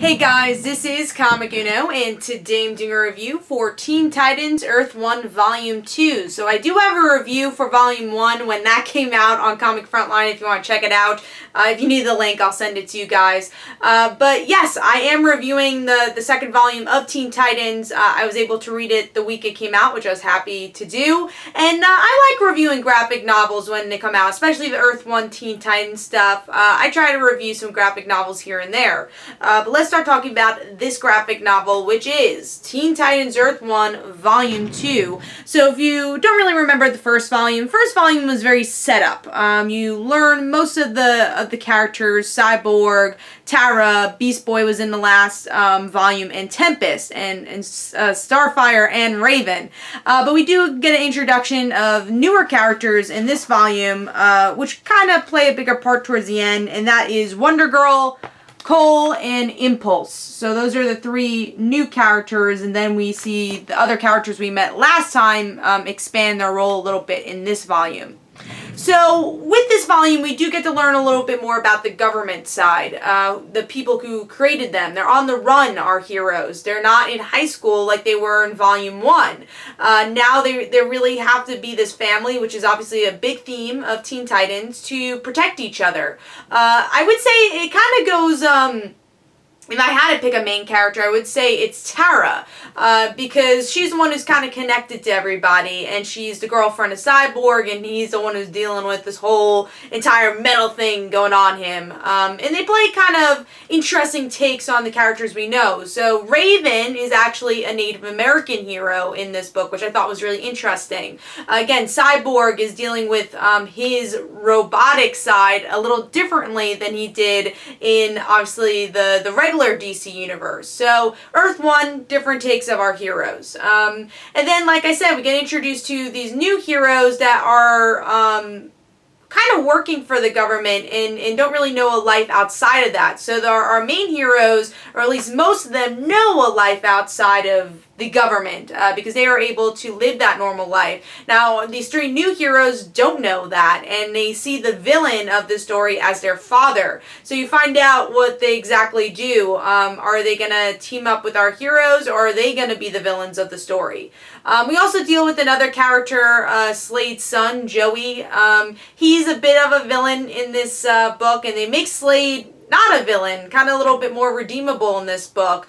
Hey guys, this is Comic Uno, and today I'm doing a review for Teen Titans Earth 1 Volume 2. So I do have a review for Volume 1 when that came out on Comic Frontline if you want to check it out. If you need the link, I'll send it to you guys. But yes, I am reviewing the second volume of Teen Titans. I was able to read it the week it came out, which I was happy to do. And I like reviewing graphic novels when they come out, especially the Earth 1 Teen Titans stuff. I try to review some graphic novels here and there. But let's start talking about this graphic novel, which is Teen Titans Earth 1 Volume 2. So if you don't really remember the first volume was very set up. You learn most of the characters: Cyborg, Tara, Beast Boy was in the last volume, and Tempest, and Starfire, and Raven. But we do get an introduction of newer characters in this volume, which kind of play a bigger part towards the end, and that is Wonder Girl, Cole, and Impulse. So those are the three new characters, and then we see the other characters we met last time expand their role a little bit in this volume. So with this volume, we do get to learn a little bit more about the government side, the people who created them. They're on the run, our heroes. They're not in high school like they were in Volume 1. Now they really have to be this family, which is obviously a big theme of Teen Titans, to protect each other. I would say it kind of goes... if I had to pick a main character, I would say it's Tara, because she's the one who's kind of connected to everybody, and she's the girlfriend of Cyborg, and he's the one who's dealing with this whole entire metal thing going on him. And they play kind of interesting takes on the characters we know. So Raven is actually a Native American hero in this book, which I thought was really interesting. Again, Cyborg is dealing with his robotic side a little differently than he did in, obviously, the regular DC universe. So Earth 1, different takes of our heroes. And then, like I said, we get introduced to these new heroes that are kind of working for the government and don't really know a life outside of that. So our main heroes, or at least most of them, know a life outside of the government because they are able to live that normal life. Now, these three new heroes don't know that, and they see the villain of the story as their father. So you find out what they exactly do. Are they going to team up with our heroes, or are they going to be the villains of the story? We also deal with another character, Slade's son, Joey. He's a bit of a villain in this book, and they make Slade not a villain, kind of a little bit more redeemable in this book,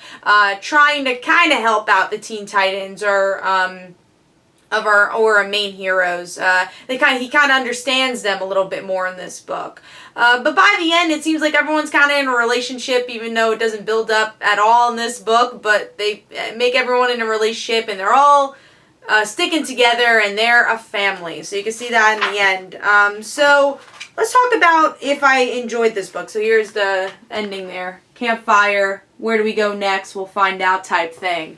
trying to kind of help out the Teen Titans or our main heroes. He kind of understands them a little bit more in this book. But by the end, it seems like everyone's kind of in a relationship, even though it doesn't build up at all in this book. But they make everyone in a relationship, and they're all sticking together, and they're a family. So you can see that in the end. So let's talk about if I enjoyed this book. So here's the ending there. Campfire, where do we go next? We'll find out type thing.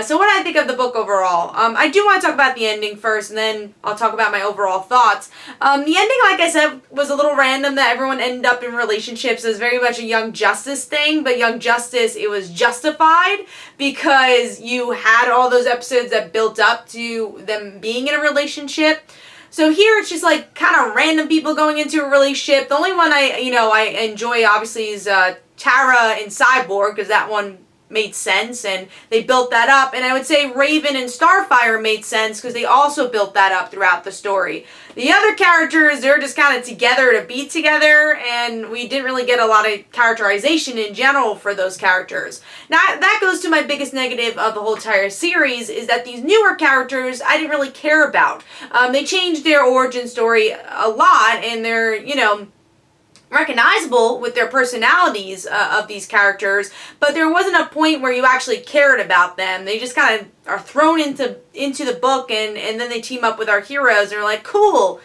So what I think of the book overall. I do want to talk about the ending first, and then I'll talk about my overall thoughts. The ending, like I said, was a little random that everyone ended up in relationships. It was very much a Young Justice thing, but Young Justice, it was justified because you had all those episodes that built up to them being in a relationship. So here it's just like kind of random people going into a relationship. The only one I enjoy obviously is Tara and Cyborg, because that one made sense and they built that up. And I would say Raven and Starfire made sense because they also built that up throughout the story. The other characters, they're just kind of together to be together, and we didn't really get a lot of characterization in general for those characters. Now, that goes to my biggest negative of the whole entire series, is that these newer characters I didn't really care about. They changed their origin story a lot, and they're, recognizable with their personalities of these characters, but there wasn't a point where you actually cared about them. They just kind of are thrown into the book, and then they team up with our heroes, and they're like, cool,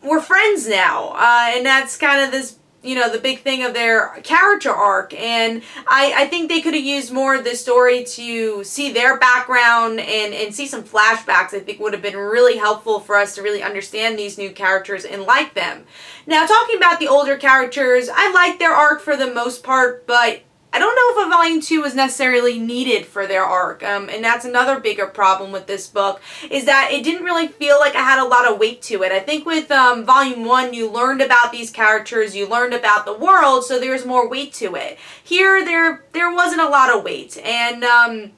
we're friends now. And that's kind of this, the big thing of their character arc. And I think they could have used more of this story to see their background and see some flashbacks. I think would have been really helpful for us to really understand these new characters and like them. Now, talking about the older characters, I like their arc for the most part, but I don't know if a volume 2 was necessarily needed for their arc, and that's another bigger problem with this book, is that it didn't really feel like it had a lot of weight to it. I think with volume 1, you learned about these characters, you learned about the world, so there's more weight to it. Here, there wasn't a lot of weight, and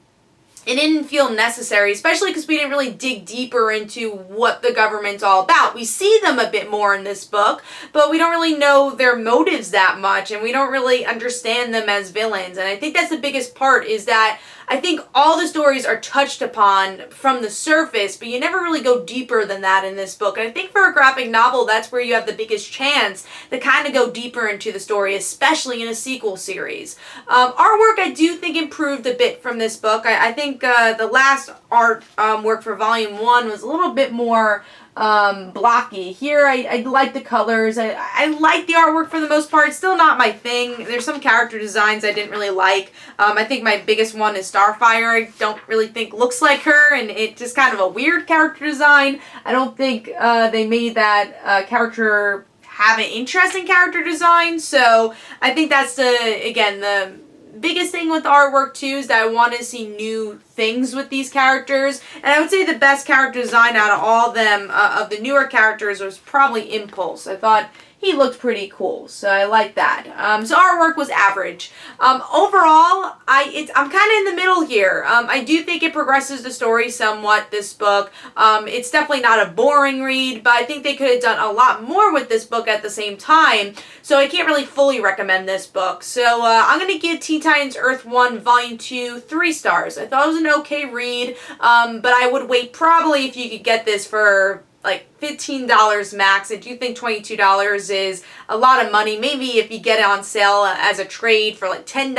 it didn't feel necessary, especially because we didn't really dig deeper into what the government's all about. We see them a bit more in this book, but we don't really know their motives that much, and we don't really understand them as villains. And I think that's the biggest part, is that I think all the stories are touched upon from the surface, but you never really go deeper than that in this book. And I think for a graphic novel, that's where you have the biggest chance to kind of go deeper into the story, especially in a sequel series. Artwork, I do think, improved a bit from this book. I think the last art work for Volume 1 was a little bit more blocky. Here, I like the colors. I like the artwork for the most part. It's still not my thing. There's some character designs I didn't really like. I think my biggest one is Starfire. I don't really think looks like her, and it's just kind of a weird character design. I don't think they made that character have an interesting character design, so I think that's the biggest thing with artwork too, is that I want to see new things with these characters. And I would say the best character design out of all of them, of the newer characters, was probably Impulse. I thought he looked pretty cool, so I like that. So artwork was average. Overall, I'm kind of in the middle here. I do think it progresses the story somewhat, this book. It's definitely not a boring read, but I think they could have done a lot more with this book at the same time, so I can't really fully recommend this book. So I'm going to give Teen Titans Earth 1 Volume 2 3 stars. I thought it was an okay read, but I would wait probably if you could get this for like $15 max. I do think $22 is a lot of money. Maybe if you get it on sale as a trade for like $10,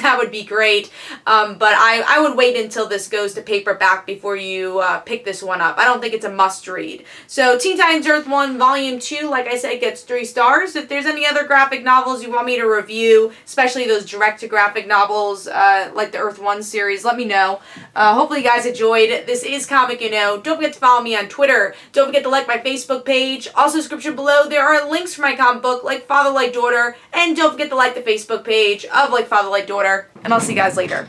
that would be great. But I would wait until this goes to paperback before you pick this one up. I don't think it's a must read. So Teen Titans Earth 1 Volume 2, like I said, gets 3 stars. If there's any other graphic novels you want me to review, especially those direct-to-graphic novels like the Earth 1 series, let me know. Hopefully you guys enjoyed. This is Comic You Know. Don't forget to follow me on Twitter. Don't forget to like my Facebook page. Also, description below, there are links for my comic book, Like Father, Like Daughter. And don't forget to like the Facebook page of Like Father, Like Daughter. And I'll see you guys later.